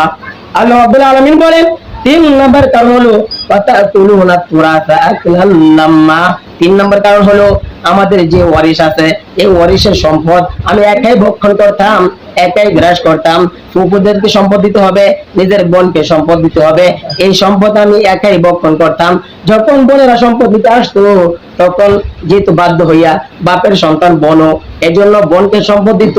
আল্লাহ রাব্বুল আলামিন বলেন 3 নম্বর কারণ হলো ওয়া তা'কুলুনা তুরাসা আকলাল লাম্মা। 3 নম্বর কারণ হলো আমাদের যে ওয়ারিশ আছে, এই ওয়ারিশের সম্পদ আমি একাই ভক্ষণ করতাম, একাই গ্রাস করতাম। ফুফুদেরকে সম্পদ দিতে হবে, নিজের বোনকে সম্পদ দিতে হবে, এই সম্পদ আমি একাই ভক্ষণ করতাম। যখন বোনেরা সম্পদ দিতে আসতো, তখন যেহেতু বাধ্য হইয়া বাপের সন্তান বোনও, এজন্য বোনকে সম্পদ দিত,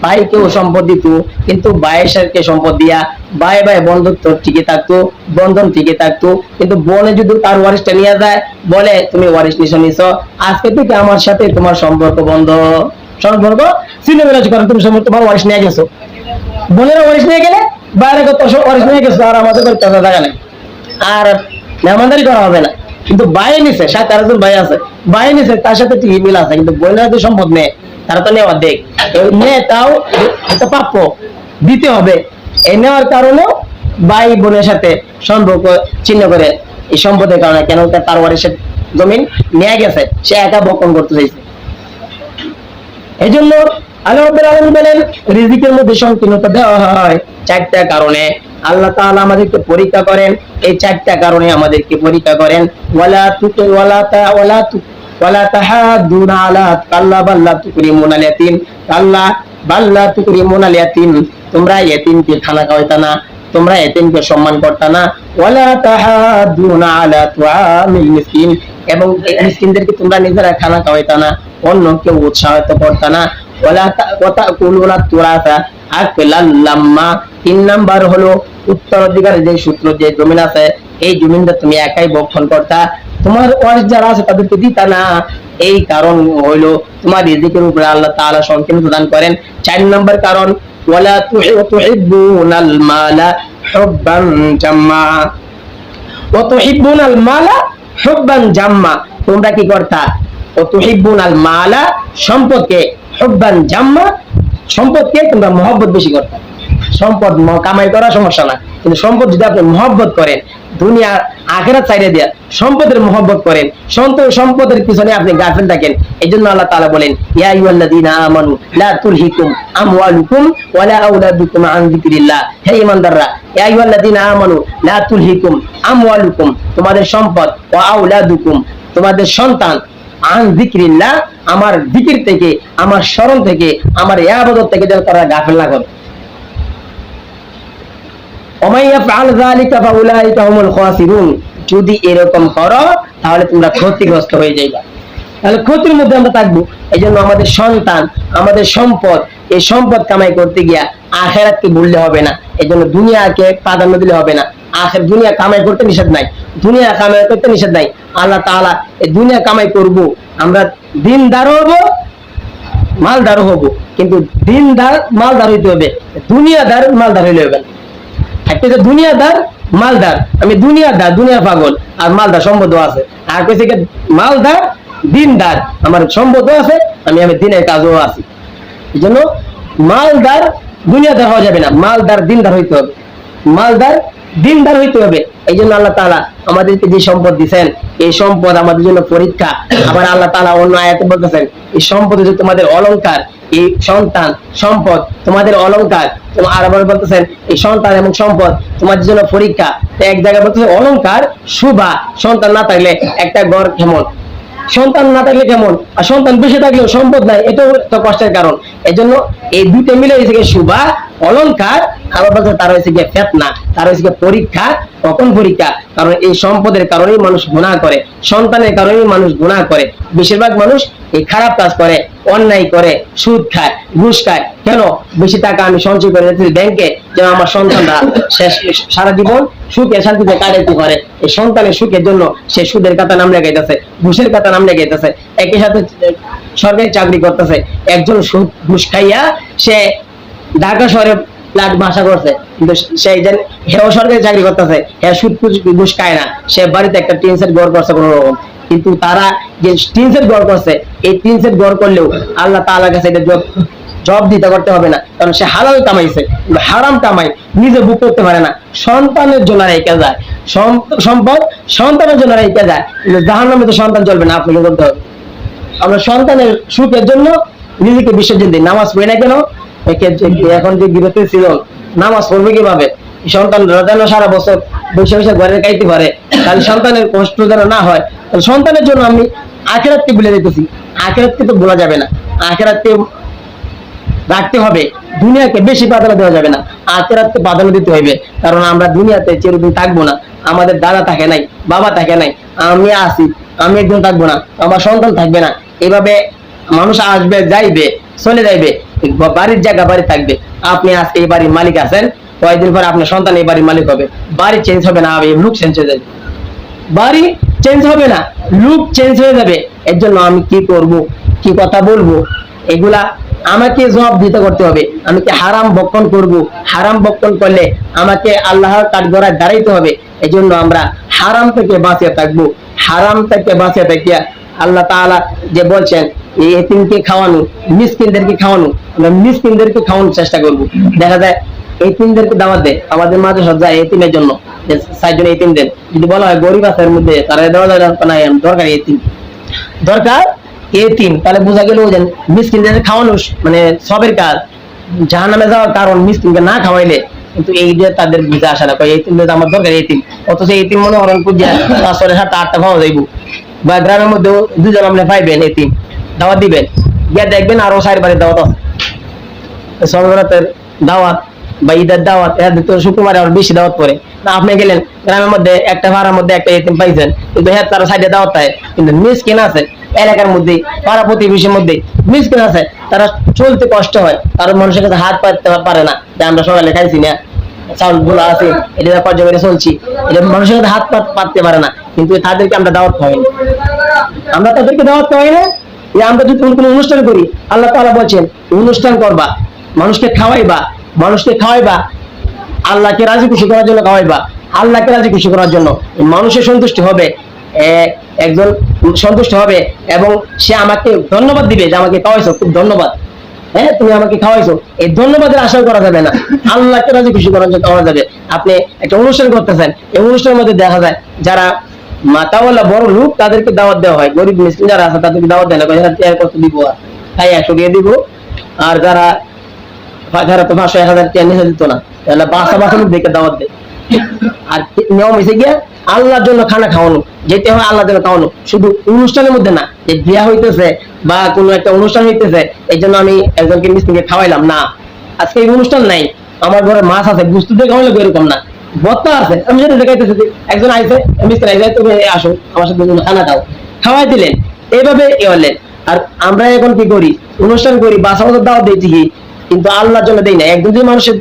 ভাইকেও সম্পদ দিত। কিন্তু ভাইয়ের সাথে সম্পদ দিয়া ভাই ভাই বন্ধুত্ব টিকে থাকতো, বন্ধন টিকে থাকতো। কিন্তু বোনে যদি তার ওয়ারিশটা নিয়ে যায়, বলে তুমি ওয়ারিশ নিছো, আজকে থেকে আমার সাথে তোমার সম্পর্ক বন্ধ, সম্পর্ক ছিন্ন বেলাজ কারণ তুমি তোমার ওয়ারিশ নিয়ে গেছো। বোনেরা ওয়ারিশ নিয়ে গেলে বাইরে কত ওয়ারিশ নিয়ে গেছো, আর আমাদের করতে জায়গা নেই, আর মেহমানদারি করা হবে না। কিন্তু ভাই নিছে, 7 ভাই আছে, ভাই নিছে, তার সাথে ঠিকই মিল আছে। কিন্তু বোনেরা যে সম্পদ নেয়, তারা তো নেওয়া দেখ নিয়ে, তাও এটা প্রাপ্য দিতে হবে। এই নেওয়ার কারণে ভাই বোনের সাথে সম্পর্ক ছিন্ন করে, এই সম্পদের কারণে। কেন? তার ওয়ারিসে জমিন নিয়ে গেছে, সে একা বক্ষণ করতে চাইছে। এই জন্য আল্লাহ রাব্বুল আলামিন বলেন রিজিকের মধ্যে সংকীর্ণতা দেওয়া হয় চারটা কারণে। আল্লাহ তাআলা আমাদেরকে পরীক্ষা করেন, এই চারটা কারণে আমাদেরকে পরীক্ষা করেন। ওয়ালা তাহাদুনা আলা কাল্লা বাল্লা তুকরিমুনাল ইয়াতীম, কাল্লা বাল্লা তুকরিমুনাল ইয়াতীম, তোমরা ইতিমকে খানা খাওয়াইতা না, তোমরা ইতিমকে সম্মান করতা না। ওয়ালা তাহাদুনা আলা তুআমিল মিসকিন, এবং মিসকিনদেরকে তোমরা নিজেরা খানা খাওয়াইতা না, অন্যকে উৎসাহিত করতা না। ওয়ালা তাকুলুনা তুরাসা আকলাল লাম্মা, 3 নাম্বার হলো উত্তরাধিকার যে সূত্র, যে জমিন আছে, এই জমিনটা তুমি একাই ভক্ষণ করতা, তোমার ওয়ারিস যারা আছে তাদেরকে দিতা না। এই কারণ হইলো তোমার রিজিকের উপরে আল্লাহ তাআলা সংকীর্ণ দান করেন। 4 নাম্বার কারণ ওয়ালা তুহিব্বুনাল মালা হুব্বান জাম্মা, ওয়া তুহিব্বুনাল মালা হুব্বান জাম্মা, তোমরা কি করতা? ওয়া তুহিব্বুনাল মালা, সম্পদকে, হুব্বান জাম্মা, সম্পদকে তোমরা মহব্বত বেশি করতা। সম্পদ কামাই করা সমস্যা না, কিন্তু সম্পদ যদি আপনি মহব্বত করেন, দুনিয়া আখিরাত ছাইড়ে দিয়া সম্পদের মহব্বত করেন, সম্পদের পিছনে আপনি গাফিল থাকেন। এই জন্য আল্লাহ তাআলা বলেন ইয়া আইয়ুহাল্লাযীনা আমানু লা তুলহিকুম আমওয়ালুকুম ওয়ালা আওলাদুকুম আন যিকরিল্লাহ, হে ঈমানদাররা, ইয়া আইয়ুহাল্লাযীনা আমানু লা তুলহিকুম আমওয়ালুকুম, তোমাদের সম্পদ, ওয়া আওলাদুকুম, তোমাদের সন্তান, আন যিকরিল্লাহ, আমার জিকির থেকে, আমার স্মরণ থেকে, আমার ইবাদত থেকে যেন তারা গাফিল না করে। যদি এরকম করো তাহলে তোমরা ক্ষতিগ্রস্ত হয়ে যাইবা, তাহলে ক্ষতির মধ্যে আমরা থাকবো। এই জন্য আমাদের সন্তান, আমাদের সম্পদ, এই সম্পদ কামাই করতে গিয়া আখিরাতকে ভুললে হবে না। এই জন্য দুনিয়াকে প্রাধান্য দিলে হবে না। দুনিয়া কামাই করতে নিষেধ নাই, দুনিয়া কামাই করতে নিষেধ নাই। আল্লাহ তাআলা এই দুনিয়া কামাই করব, আমরা দিনদার হব, মালদার হব, কিন্তু দিনদার মালদার হইতে হবে, দুনিয়াদার মালদার হইলে হবে না। একটা যে দুনিয়াদার মালদার, আমি দুনিয়াদার, দুনিয়া পাগল, আর মালদার সম্পদও আছে। আর কইছে কি মালদার দিনদার, আমার সম্পদও আছে, আমি দিনের কাজও আছি। এই জন্য মালদার দুনিয়াদার হওয়া যাবে না, মালদার দিনদার হইতে হবে, মালদার দিনদার হইতে হবে। এই জন্য আল্লাহ তাআলা আমাদেরকে যে সম্পদ দিয়েছেন, এই সম্পদ আমাদের জন্য পরীক্ষা। আবার আল্লাহ তাআলা অন্য আয়াতে বলতেছেন এই সম্পদ যে তোমাদের অলংকার, এই সন্তান সম্পদ তোমাদের অলংকার। আর আবার বলতেছেন এই সন্তান এবং সম্পদ তোমাদের জন্য পরীক্ষা। এক জায়গায় বলতেছে অলংকার শুভা, সন্তান না থাকলে একটা ঘর কেমন, সন্তান না থাকলে কেমন, আর সন্তান বেশি থাকলেও সম্পদ নাই, এটাও তো কষ্টের কারণ। এই জন্য এই দুইটা মিলে হয়েছে গিয়ে শুভা, অলংকার, আবার বলতে তার হয়েছে গিয়ে ফেতনা, তার হয়েছে গিয়ে পরীক্ষা। কখন পরীক্ষা? কারণ এই সম্পদের কারণেই মানুষ গুনাহ করে, সন্তানের কারণেই মানুষ গুনাহ করে। বেশিরভাগ মানুষ এই খারাপ কাজ করে, অন্যায় করে, সুদ খায়, ঘুষ খায়। কেন? বেশি টাকা আমি সঞ্চয় করে রেখেছি ব্যাংকে, যেন আমার সন্তানরা সারা জীবন সুখে শান্তিতে কাটাইতে পারে। এই সন্তানের সুখের জন্য সে সুদের খাতা নাম লেখাইতেছে, ঘুষের খাতা নাম লেখাইতেছে, একই সাথে সরকারি চাকরি করতেছে। একজন ঘুষ খাইয়া সে ঢাকা শহরে ফ্ল্যাট বাসা করছে, কিন্তু সেই যে হেও সরকারি চাকরি করতেছে, হ্যাঁ সুদ ঘুষ খায় না, সে বাড়িতে একটা টিন সেট ঘর করছে কোন রকম। কিন্তু তারা যে টিন সেট ঘর করছে, এই টিন সেট ঘর করলেও আল্লাহ তাআলার কাছে এটা জব দিতে করতে হবে না, কারণ সে হালাল কামাইছে। হারাম কামাই নিজে ভোগ করতে পারে না, সন্তানের জন্য রেখে যায়, সম্পদ সন্তানের জন্য রেখে যায়। জাহান্নামে তো সন্তান চলবে না, আপনাকে করতে হবে। আমরা সন্তানের সুখের জন্য নিজেকে বিসর্জন দিই। নামাজ পড়ি না কেন? এখন যে বিরতি ছিল, নামাজ পড়বে কিভাবে? সন্তান যেন সারা বছর বসে বসে ঘরে খাইতে পারে, তাহলে সন্তানের কষ্ট যেন না হয়। সন্তানের জন্য আমি আখিরাতকে ভুলে যেতেছি, আখিরাতকে তো ভোলা যাবে না, আখিরাতকে রাখতে হবে, দুনিয়াকে বেশি প্রাধান্য দেওয়া যাবে না, আখিরাতকে প্রাধান্য দিতে হবে। কারণ আমরা দুনিয়াতে চিরদিন থাকবো না, আমাদের দাদা থাকে নাই, বাবা থাকে নাই, আমি আছি, আমি একদিন থাকবো না, আমার সন্তান থাকবে না। এভাবে মানুষ আসবে, যাইবে, চলে যাইবে, বাড়ির জায়গা বাড়ি থাকবে। আপনি আজকে এই বাড়ির মালিক আছেন, কয়েকদিন পরে আপনার সন্তান এই বাড়ির মালিক হবে, বাড়ি চেঞ্জ হবে না, লুক চেঞ্জ হয়ে যাবে, বাড়ি চেঞ্জ হবে না, লুক চেঞ্জ হয়ে যাবে। এর জন্য আমি কি করব, কি কথা বলবো, এগুলা আমাকে জবাব দিতে করতে হবে। আমি কি হারাম বক্ষণ করব? হারাম বক্ষণ করলে আমাকে আল্লাহর কাঠগড়ায় দাঁড়াইতে হবে। এই জন্য আমরা হারাম থেকে বাঁচিয়ে থাকবো, হারাম থেকে বাঁচিয়ে থাকিয়া আল্লাহ তাআলা যে বলছেন এই এতিমকে খাওয়ানো, মিসকিনদেরকে খাওয়ানো, আমরা মিসকিনদেরকে খাওয়ানোর চেষ্টা করব। দেখা যায় এতিমদেরকে দাওয়াত দেয়, আমাদের মাঝে সব যায় এতিমের জন্য, যে 60 জন এতিমদের যদি বলা হয় গরিব আছে এর মধ্যে, তারা দেওয়া দরকার এতিম, দরকার এতিম, তাহলে বোঝা গেল যে মিসকিনদের খাওয়ানো মানে সবের কাজ, জাহান্নামে যাওয়ার কারণ মিসকিনকে না খাওয়াইলে, কিন্তু এই যে তাদের বুঝে আসে না, এতিমদের আমার দরকার এতিম, অথচ এতিম মনে করেন পূজা 5 6 7 8টা পাওয়া যাইব, বা গ্রামের মধ্যে 2 জন আপনি পাইবেন এতিম, দাওয়াত দিবেন, গিয়া দেখবেন আরো 4 বাড়ির দাওয়াত আছে, সর্বরাতের দাওয়াত বা ঈদের দাওয়াত, এর তো শুক্রবারে আরো বেশি দাওয়াত পড়ে না। আপনি গেলেন গ্রামের মধ্যে একটা পাড়ার মধ্যে একটা এতিম পাইছেন, কিন্তু হ্যাঁ তারা সাইডে দাওয়াত পায়, কিন্তু মিসকিন আছে এলাকার মধ্যে, পাড়া প্রতিবেশীর মধ্যে মিসকিন আছে, তারা চলতে কষ্ট হয়, তারা মানুষের কাছে হাত পাততে পারে না, যে আমরা সকালে খাইছি না, চাউল গুলো আছে এটা কর্য করে চলছি, এটা মানুষের কাছে হাত পাততে পারে না, কিন্তু তাদেরকে আমরা দাওয়াত খাওয়াই না, আমরা তাদেরকে দাওয়াত খাওয়াই না। আমরা যদি কোনো অনুষ্ঠান করি, আল্লাহ তাআলা বলছেন অনুষ্ঠান করবা, মানুষকে খাওয়াইবা, মানুষকে খাওয়াইবা, আল্লাহকে রাজি খুশি করার জন্য খাওয়াইবা, আল্লাহকে রাজি খুশি করার জন্য, মানুষের সন্তুষ্টি হবে, একজন সন্তুষ্ট হবে এবং সে আমাকে ধন্যবাদ দিবে যে আমাকে খাওয়াইছো, খুব ধন্যবাদ, হ্যাঁ তুমি আমাকে খাওয়াইছো, এই ধন্যবাদের আশা করা যাবে না, আল্লাহকে রাজি খুশি করার জন্য খাওয়া যাবে। আপনি একটা অনুষ্ঠান করতেছেন, এই অনুষ্ঠানের মধ্যে দেখা যায় যারা মাতাওয়ালা বড় লোক তাদেরকে দাওয়াত দেওয়া হয়, গরিব মিসকিন যারা আছে তাদেরকে দাওয়াত দেয় না, যারা কত দিব তাই 100 দিয়ে দিব, আর যারা তো 500 1000 টাকা নিচে দিত না, তাহলে বাসা লোক দেখে দাওয়াত দেয়। আর নিয়ম হয়েছে গিয়া আল্লাহর জন্য খানা খাওয়ানো, যেতে হয় আল্লাহর জন্য খাওয়ানো, শুধু অনুষ্ঠানের মধ্যে না, যে বিয়া হইতেছে বা কোনো একটা অনুষ্ঠান হইতেছে এই জন্য আমি একজনকে মিসকিনকে খাওয়াইলাম না, আজকে এই অনুষ্ঠান নাই, আমার ঘরে মাছ আছে বুঝতে দিয়ে খাওয়াইলে এরকম না, ভত্তা আছে আমি যেটা দেখাইতেছি, একজন আইসে মিসকিন আইসে তুমি আসো আমার সাথে খানা খাও, খাওয়াই দিলেন, এইভাবে এ হলেন। আর আমরা এখন কি করি, অনুষ্ঠান করি, বাসা মতো দাওয়াত দিই ঠিকই, কিন্তু আল্লাহর জন্য দেই না। একজন যদি মানুষের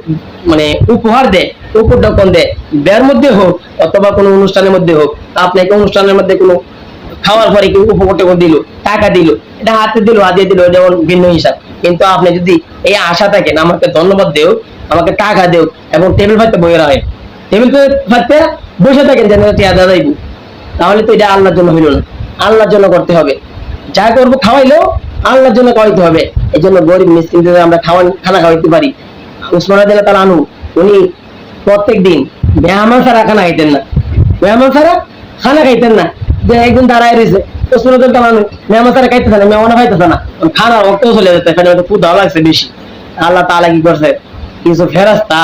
মানে উপহার দেয়, উপঢৌকন দেয়, বিয়ের মধ্যে হোক অথবা কোনো অনুষ্ঠানের মধ্যে হোক, আপনাকে অনুষ্ঠানের মধ্যে কোনো খাওয়ার পরে কেউ উপঢৌকন দিল, টাকা দিল, এটা হাতে দিল হাতিয়ে দিল, যেমন ভিন্ন হিসাব, কিন্তু আপনি যদি এই আশা থাকেন আমাকে ধন্যবাদ দেও, আমাকে টাকা দেও, এবং টেবিল ফাইতে বইয়ে রাখেন, টেবিল ফাইতে বসে থাকেন যেন টিয়া দাদা যাইব, তাহলে তো এটা আল্লাহর জন্য হইল না, আল্লাহর জন্য করতে হবে, যা করবো খাওয়াইলেও আল্লাহর জন্য খাওয়াইতে হবে। এই জন্য গরিব মিসকিনদের আমরা খানা খাওয়াইতে পারি। উসমান রাদিয়াল্লাহু তাআলা আনহু উনি প্রত্যেক দিন মেহমান ছাড়া খানা খাইতেন না, মেহমান ছাড়া খানা খাইতেন না, যে একদিন দাঁড়ায় রয়েছে উসমান রাদিয়াল্লাহু তাআলা আনহু মেহমান ছাড়া খাইতেছে না, মেহমান খাইতেছে না, খানা রক্ত চলে যেতে, এখানে খুব ভালো লাগছে বেশি। আল্লাহ তাআলা কি করছে, কিছু ফেরেশতা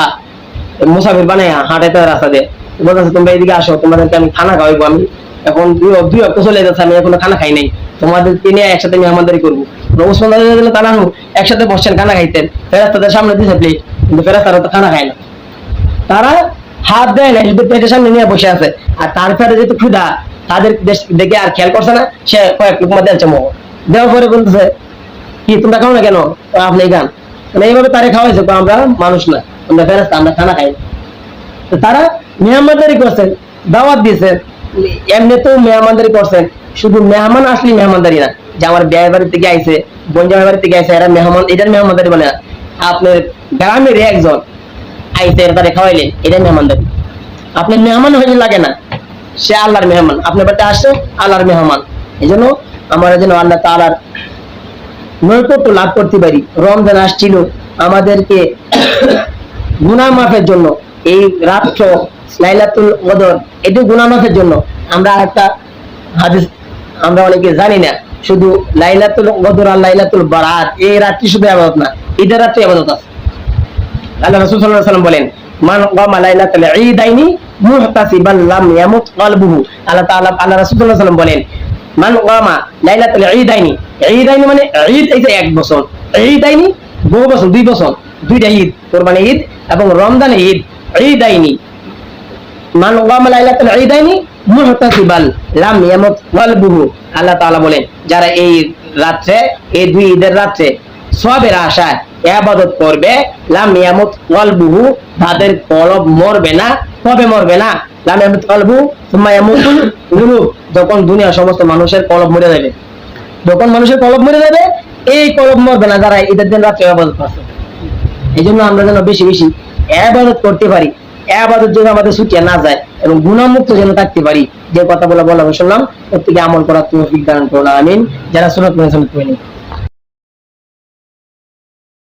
মুসাফির বানায় হাঁটাইতে রাস্তা দিয়ে বলতেছে তোমরা এদিকে আসো, তোমাদেরকে আমি খানা খাওয়াইবো, আমি এখন 2 অক্ট চলে যাচ্ছে, আমি এখনো খানা খাই নাই, তোমাদেরকে নিয়ে একসাথে মেহমানদারি করবো। উসমান রাদিয়াল্লাহু তাআলা আনহু একসাথে বসছেন, খানা খাইতেন, ফেরেশতাদের সামনে দিয়েছে প্লেট, কিন্তু ফেরেশতারা তো খানা খায় না, তারা হাত দেয় না, শুধু পেটের সামনে নিয়ে বসে আছে, আর তারপরে যেহেতু ক্ষুধা তাদের দেখে আর খেয়াল করছে না, সে কয়েক লোকমা দিয়েছে মোহ দেওয়ার পরে বলতেছে কি তোমরা খাও না কেন, আপনি গান, মানে এইভাবে তারা খাওয়াইছে, আমরা মানুষ না, আমরা ফেরেশতা, আমরা খানা খাই। তো তারা মেহমানদারি করছেন, দাওয়াত দিয়েছেন, এমনিতেও মেহমানদারি করছেন, শুধু মেহমান আসলে মেহমানদারি না, যে আমার বিয়ের বাড়ি থেকে আইছে, বোন জামাই বাড়ি থেকে আইছে, এরা মেহমান, এটার মেহমানদারি বলে না। আপনার গ্রামের একজন আইছে তারে খাওয়াইলেন, এটা মেহমানদারি। আপনি মেহমান হয়ে লাগে না, সে আল্লাহর মেহমান, আপনার বাড়িতে আসছে আল্লাহর মেহমান। এই জন্য আমরা যেন আল্লাহ তাআলার নৈকট্য লাভ করতে পারি। রমজান আসছিল আমাদেরকে গুনাহ মাফের জন্য, এই রাত্র লাইলাতুল কদর এটি গুনাহ মাফের জন্য। আমরা একটা হাদিস আমরা অনেকে জানি না, শুধু লাইলাতুল কদর আর লাইলাতুল বারাত এই রাত্রি শুধু ইবাদত না, ঈদের রাত্রি ইবাদত আছে। আল্লাহ রাসূল সাল্লাল্লাহু আলাইহি ওয়াসাল্লাম বলেন মান কামা লাইলাতুল ঈদাইনি মুহতাসিবান লাম ইয়ামুত কলবুহু। আল্লাহ তাআলা আল্লাহ রাসূল সাল্লাল্লাহু আলাইহি ওয়াসাল্লাম বলেন মান কামা লাইলাতুল ঈদাইনি, ঈদাইনি মানে ঈদ এই যে এক বছর, ঈদাইনি বহু বছর, 2 বছর, 2টা ঈদ, কুরবানি ঈদ এবং রমজান ঈদ, ঈদাইনি মান কামা লাইলাতুল ঈদাইনি মুহতাসিবান লাম ইয়ামুত কলবুহু। আল্লাহ তাআলা বলেন যারা এই রাতে, এই 2 ঈদের রাতে সওয়াবের আশায় ইবাদত করবে, লাম ইয়ামুত কলবুহু, তাদের কলব মরবে না। কবে মরবে না? লাম ইয়ামুত কলবুহু সুম্মা ইয়ামুতুল কুলুব, যখন দুনিয়ার সমস্ত মানুষের কলব মরে যাবে, যখন মানুষের কলব মরে যাবে এই কলব মরবে না যারা ঈদের দিন রাতে ইবাদত করছে। এই জন্য আমরা যেন বেশি বেশি ইবাদত করতে পারি, ইবাদত যেন আমাদের ছুটিয়ে না যায় এবং গুনাহমুক্ত যেন থাকতে পারি। যে কথাগুলো বলা শুনলাম প্রত্যেকে আমল করার তৌফিক দান করুন, আমিন। যারা সুন্নাত মেনে চলতে পারেন